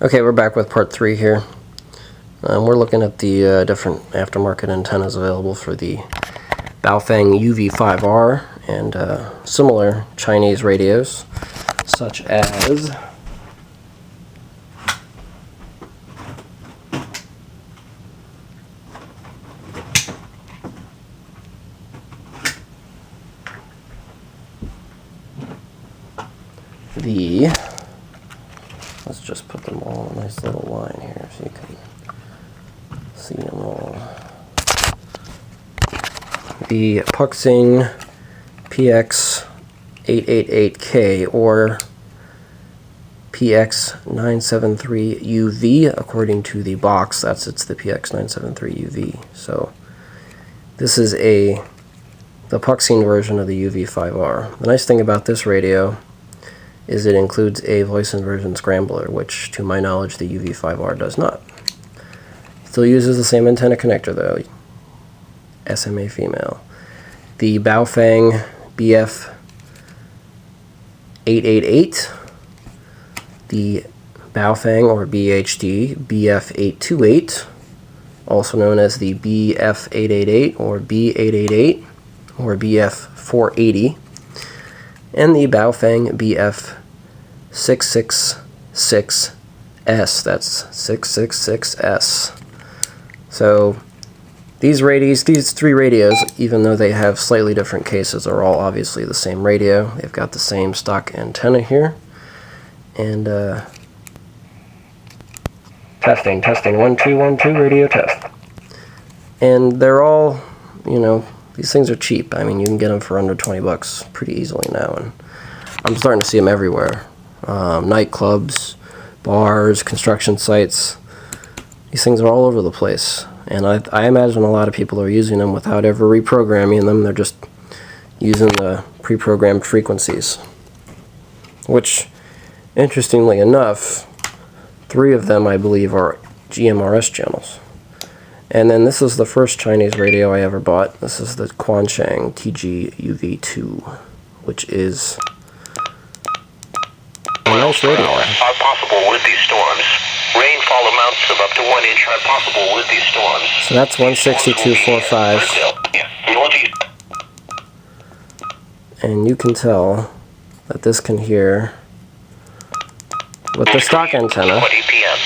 Okay, we're back with part 3 here. We're looking at the different aftermarket antennas available for the Baofeng UV-5R and similar Chinese radios, such as let's just put them all in a nice little line here so you can see them all. The Puxing PX888K or PX973UV, according to the box. It's the PX973UV. So this is the Puxing version of the UV-5R. The nice thing about this radio is it includes a voice inversion scrambler, which to my knowledge the UV-5R does not. Still uses the same antenna connector though, SMA female. The Baofeng BF888, the Baofeng or BHD BF828, also known as the BF888 or B888 or BF480, and the Baofeng BF666S, that's 666S. So these three radios, even though they have slightly different cases, are all obviously the same radio. They've got the same stock antenna here. And testing, 1 2 1 2, radio test. And they're all, these things are cheap. I mean, you can get them for under 20 bucks pretty easily now, and I'm starting to see them everywhere. Nightclubs, bars, construction sites. These things are all over the place, and I imagine a lot of people are using them without ever reprogramming them. They're just using the pre-programmed frequencies, which, interestingly enough, 3 of them, I believe, are GMRS channels. And then this is the first Chinese radio I ever bought. This is the Quansheng TG-UV2, which is a nice radio. Are possible with these storms. Rainfall amounts of up to 1 inch are possible with these storms. So that's 162.45. And you can tell that this can hear with the stock antenna. 20 p.m.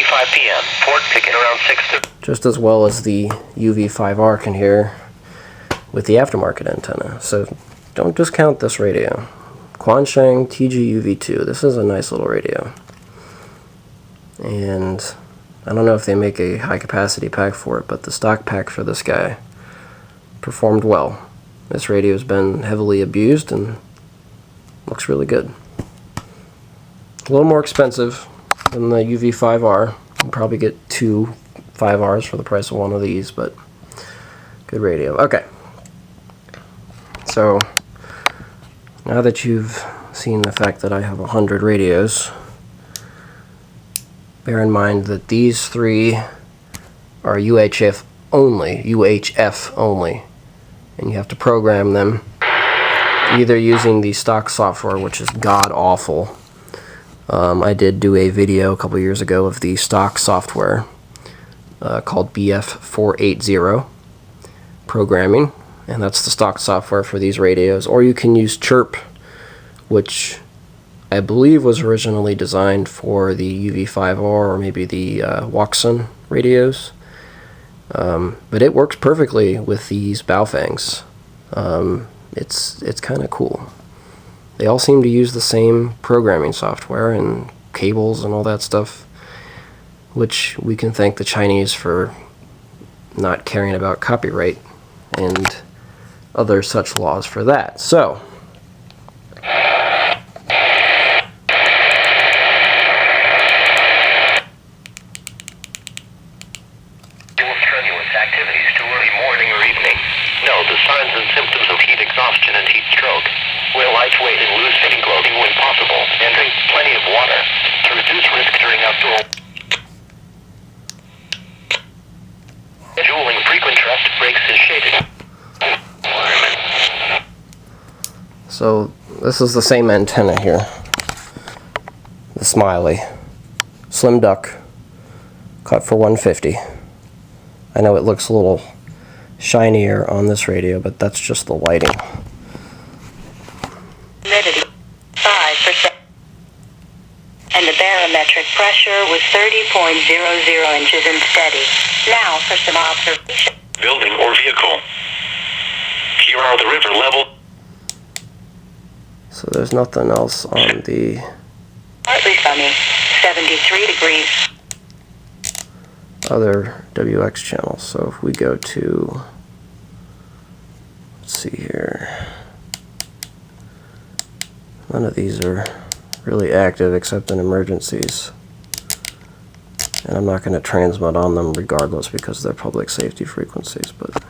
5 p.m. Port ticket around 6:30. Just as well as the UV-5R can hear with the aftermarket antenna. So don't discount this radio. Quansheng TG-UV2. This is a nice little radio. And I don't know if they make a high capacity pack for it, but the stock pack for this guy performed well. This radio has been heavily abused and looks really good. A little more expensive than the UV-5R. You'll probably get 2 5Rs for the price of one of these, but good radio. Okay. So now that you've seen the fact that I have 100 radios, bear in mind that these 3 are UHF only, and you have to program them either using the stock software, which is god-awful. I did do a video a couple years ago of the stock software called BF480 programming, and that's the stock software for these radios. Or you can use Chirp, which I believe was originally designed for the UV-5R or maybe the Waxun radios, but it works perfectly with these Baofengs. It's kind of cool. They all seem to use the same programming software and cables and all that stuff, which we can thank the Chinese for not caring about copyright and other such laws for that. So strenuous activities too early morning or evening. No, the signs and symptoms of heat exhaustion and heat stroke. Wear lightweight and loose-fitting clothing when possible, and drink plenty of water to reduce risk during outdoor. Scheduling frequent rest breaks in shaded environment. So this is the same antenna here. the Smiley Slim Duck, cut for 150. I know it looks a little shinier on this radio, but that's just the lighting. Humidity 5%, and the barometric pressure was 30.00 inches and steady. Now for some observation. Building or vehicle. Here are the river level. So there's nothing else on the Partly sunny, 73 degrees. other WX channels. So if we go to, let's see here, none of these are really active except in emergencies, and I'm not going to transmit on them regardless because they're public safety frequencies. But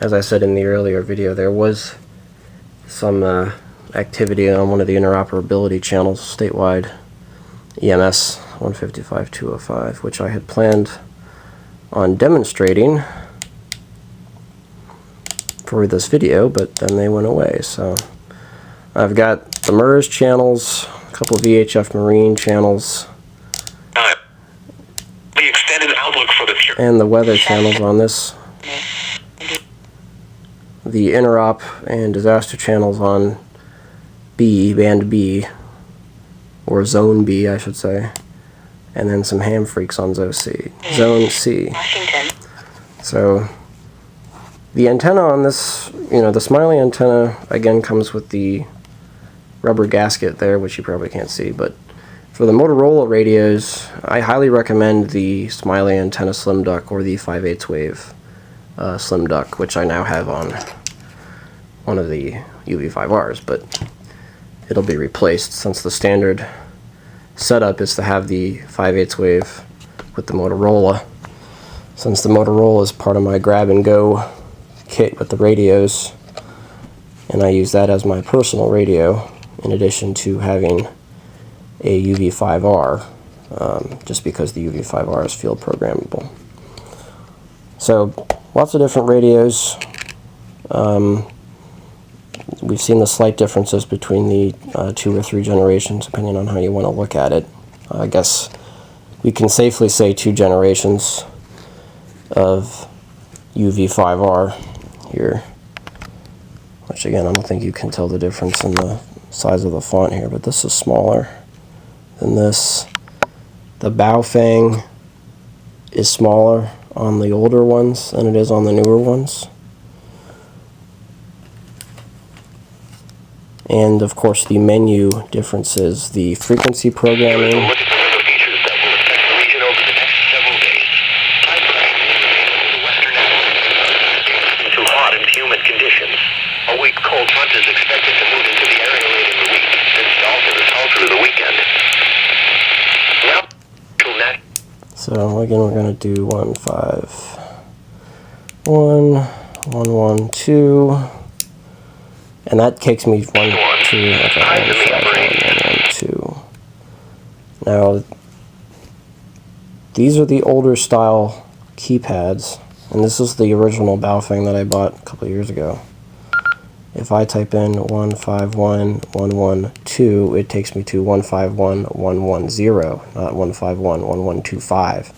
as I said in the earlier video, there was some activity on one of the interoperability channels statewide, EMS 155.205, which I had planned on demonstrating for this video, but then they went away. So I've got the MURS channels, a couple of VHF marine channels, The extended outlook for the future. and the weather channels on this. The interop and disaster channels on B, band B, or zone B I should say, and then some ham freaks on zone C. Washington. So the antenna on this, the Smiley antenna again comes with the rubber gasket there, which you probably can't see, but for the Motorola radios, I highly recommend the Smiley Antenna Slim Duck or the 5/8 wave Slim Duck, which I now have on one of the UV-5Rs, but it'll be replaced since the standard setup is to have the 5/8 wave with the Motorola. Since the Motorola is part of my grab and go kit with the radios, and I use that as my personal radio in addition to having a UV-5R, just because the UV-5R is field programmable. So lots of different radios. We've seen the slight differences between the 2 or 3 generations, depending on how you want to look at it. I guess we can safely say 2 generations of UV-5R here, which again, I don't think you can tell the difference in the size of the font here, but this is smaller than this. The Baofeng is smaller on the older ones than it is on the newer ones. And of course the menu differences, the frequency programming. Look at some of the features that will affect the region over the next several days. High pressure will remain over the western Atlantic into hot and humid conditions. A weak cold front is expected to move into the area late in the week, then stall to the south through the weekend. Now, So again, we're going to do 151, 112. And that takes me 1, 2, okay, 1, 2. Now, these are the older style keypads, and this is the original Baofeng that I bought a couple of years ago. If I type in 151, 112, it takes me to 151, 110, not 151, 1125.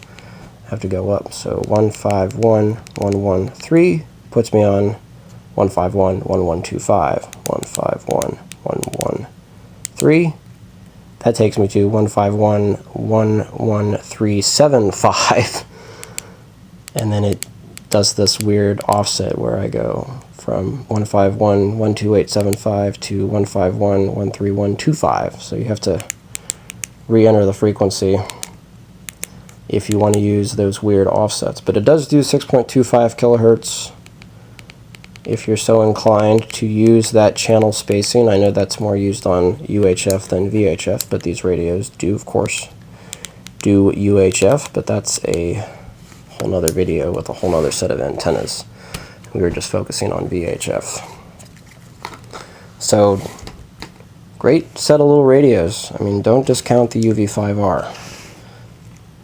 I have to go up, so 151, 113 puts me on 151, 1125, 151, 113. That takes me to 151, 11375. And then it does this weird offset where I go from 151, 12875 to 151, 13125. So you have to re-enter the frequency if you want to use those weird offsets. But it does do 6.25 kilohertz. If you're so inclined to use that channel spacing. I know that's more used on UHF than VHF, but these radios do, of course, do UHF, but that's a whole nother video with a whole nother set of antennas. We were just focusing on VHF. So, great set of little radios. I mean, don't discount the UV-5R.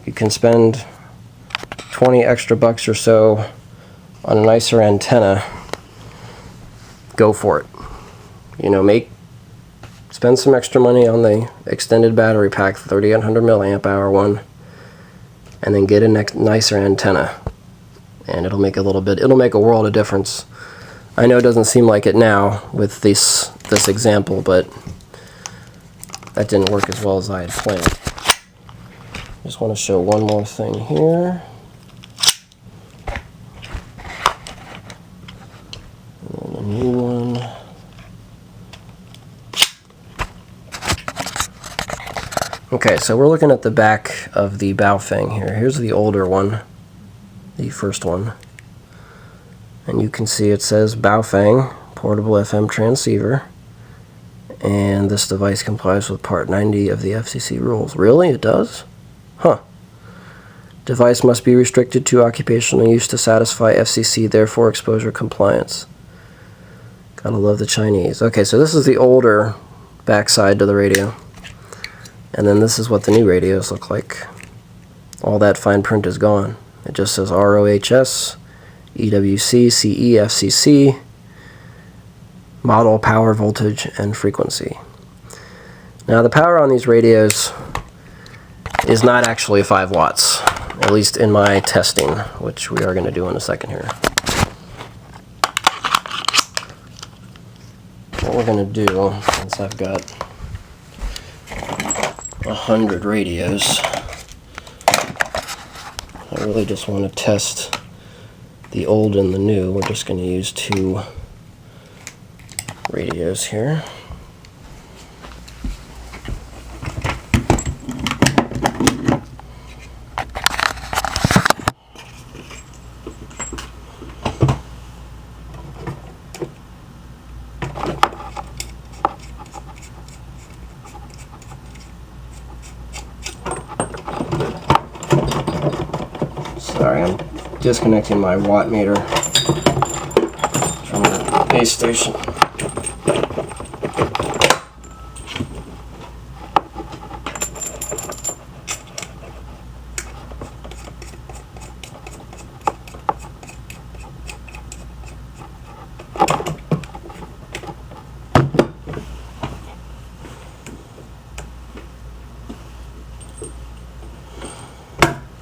You can spend 20 extra bucks or so on a nicer antenna. Go for it. Make Spend some extra money on the extended battery pack, 3800 milliamp hour one, and then get a nicer antenna, and it'll make a world of difference. I know it doesn't seem like it now with this example, but that didn't work as well as I had planned. Just want to show one more thing here. And a new one. Okay, so we're looking at the back of the Baofeng here. Here's the older one, the first one. And you can see it says Baofeng Portable FM Transceiver. And this device complies with Part 90 of the FCC rules. Really? It does? Huh. Device must be restricted to occupational use to satisfy FCC, therefore exposure compliance. Gotta love the Chinese. Okay, so this is the older backside to the radio. And then this is what the new radios look like. All that fine print is gone. It just says ROHS, EWC, CE, FCC, model, power, voltage, and frequency. Now the power on these radios is not actually 5 watts, at least in my testing, which we are going to do in a second here. What we're going to do, since I've got 100 radios, I really just want to test the old and the new. We're just going to use 2 radios here. Sorry, I'm disconnecting my watt meter from the base station.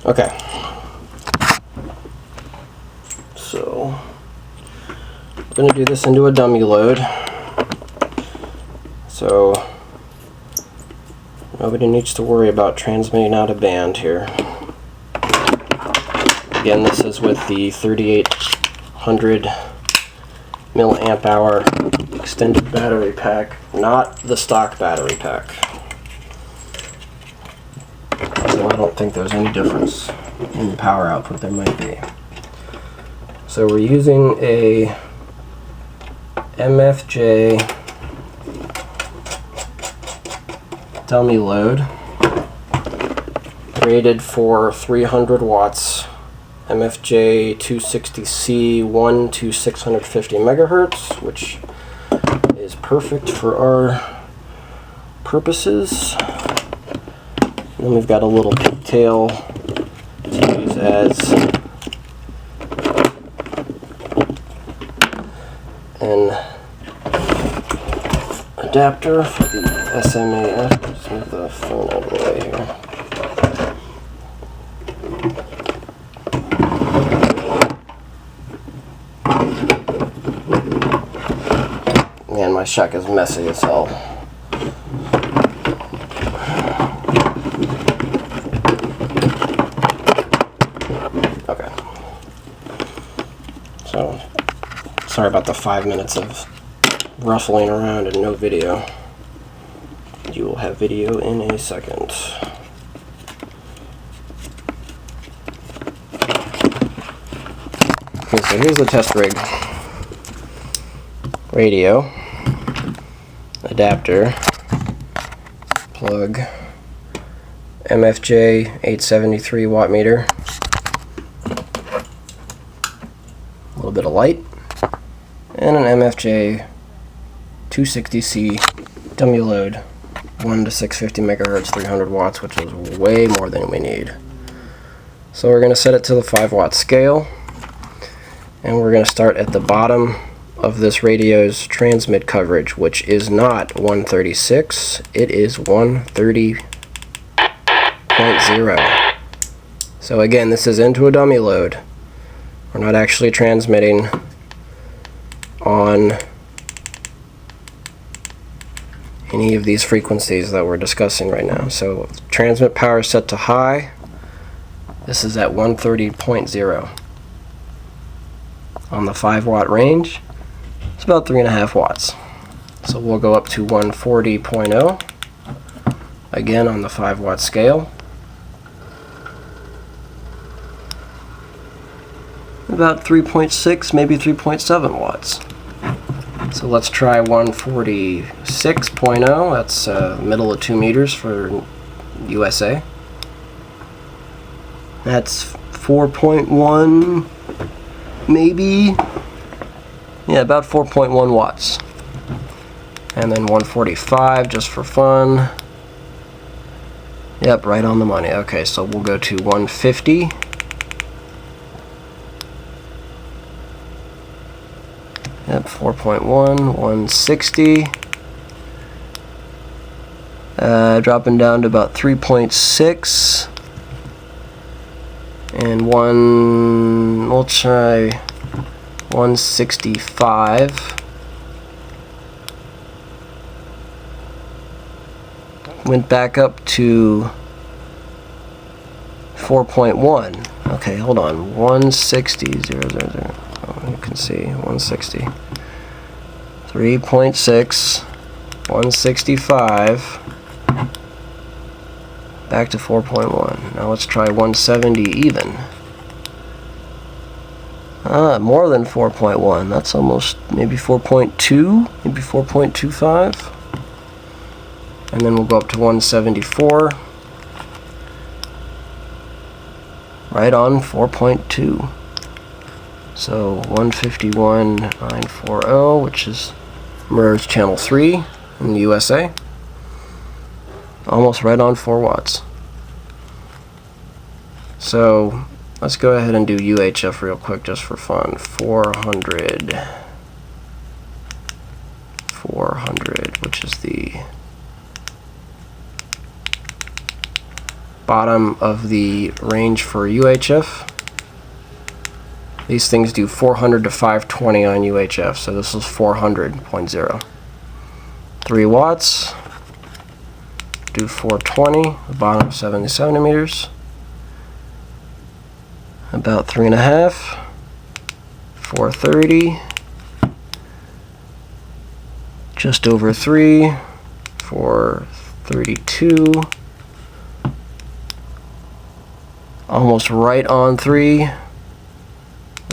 Okay. So, we're going to do this into a dummy load. So, nobody needs to worry about transmitting out of band here. Again, this is with the 3800 milliamp hour extended battery pack, not the stock battery pack. So I don't think there's any difference in the power output. There might be. So we're using a MFJ dummy load rated for 300 watts, MFJ-260C 1 to 650 megahertz, which is perfect for our purposes. And then we've got a little pigtail to use as an adapter for the SMA. Just move the phone out of the way here. Man, my shack is messy as hell. Okay. So, sorry about the 5 minutes of ruffling around and no video. You will have video in a second. Okay, so here's the test rig. Radio, adapter, plug, MFJ-873 watt meter, a little bit of light, and an MFJ-260C dummy load, 1 to 650 megahertz, 300 watts, which is way more than we need. So we're going to set it to the 5 watt scale, and we're going to start at the bottom of this radio's transmit coverage, which is not 136, it is 130.0. So again, this is into a dummy load. We're not actually transmitting on any of these frequencies that we're discussing right now. So transmit power is set to high. This is at 130.0. On the 5-watt range, it's about 3.5 watts. So we'll go up to 140.0, again on the 5-watt scale. About 3.6, maybe 3.7 watts. So let's try 146.0, that's middle of 2 meters for USA. That's 4.1, maybe, yeah, about 4.1 watts. And then 145 just for fun. Yep, right on the money. Okay, so we'll go to 150. Yep, 4.1, 160. Dropping down to about 3.6. And we'll try 165. Went back up to 4.1. Okay, hold on. 160, 000. Oh, you can see 160. 3.6. 165. Back to 4.1. Now let's try 170 even. More than 4.1. That's almost maybe 4.2, maybe 4.25. And then we'll go up to 174. Right on 4.2. So 151.940, which is MURS channel 3 in the USA. Almost right on 4 watts. So let's go ahead and do UHF real quick just for fun. 400, which is the bottom of the range for UHF. These things do 400 to 520 on UHF, so this is 400.0. 3 watts. Do 420, the bottom 70 centimeters. About 3.5. 430. Just over 3. 432. Almost right on 3. We'll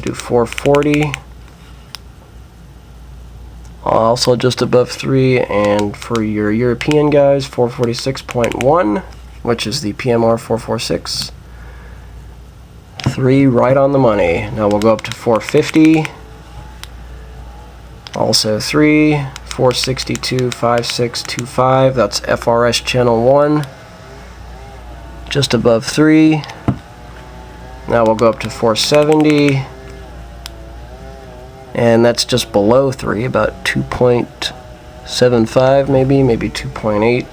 do 440. Also just above 3, and for your European guys, 446.1, which is the PMR 446. 3 right on the money. Now we'll go up to 450. Also 3, 462.5625. That's FRS channel 1. Just above 3. Now we'll go up to 470. And that's just below 3, about 2.75 maybe 2.8.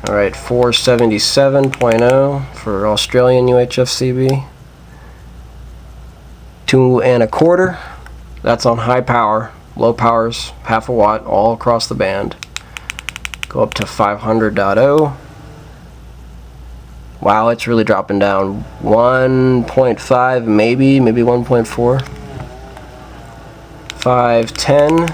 Alright, 477.0 for Australian UHF CB. 2.25. That's on high power. Low power's half a watt all across the band. Go up to 500.0. Wow, it's really dropping down. 1.5 maybe 1.4. 510.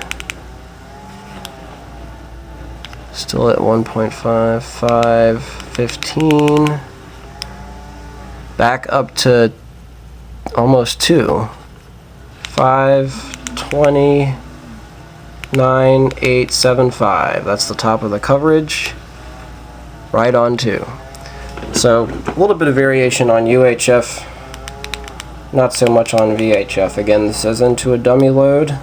Still at 1.5. 515. Back up to almost 2. 520. 9875. That's the top of the coverage. Right on 2. So a little bit of variation on UHF. Not so much on VHF. Again, this is into a dummy load.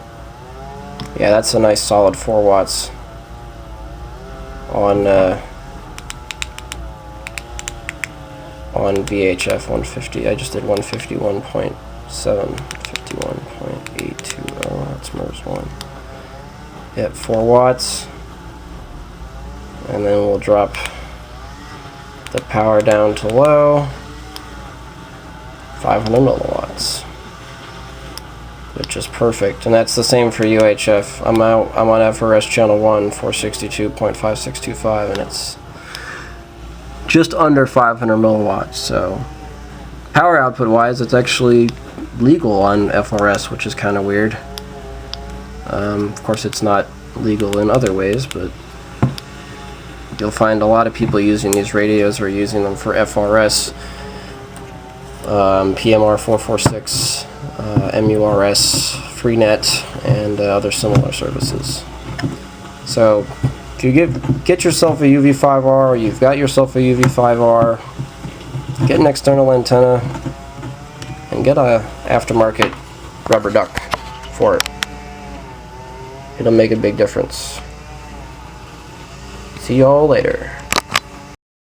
Yeah, that's a nice solid 4 watts on VHF 150. I just did 151.0. 751.820, that's MURS 1. At 4 watts. And then we'll drop the power down to low, 500 milliwatts, which is perfect. And that's the same for UHF. I'm on FRS channel 1, 462.5625, and it's just under 500 milliwatts. So power output wise, it's actually legal on FRS, which is kind of weird. Of course, it's not legal in other ways, but you'll find a lot of people using these radios or using them for FRS, PMR 446, MURS, Freenet, and other similar services. So if you get yourself a UV-5R, or you've got yourself a UV-5R, get an external antenna and get a aftermarket rubber duck for it. It'll make a big difference. See y'all later.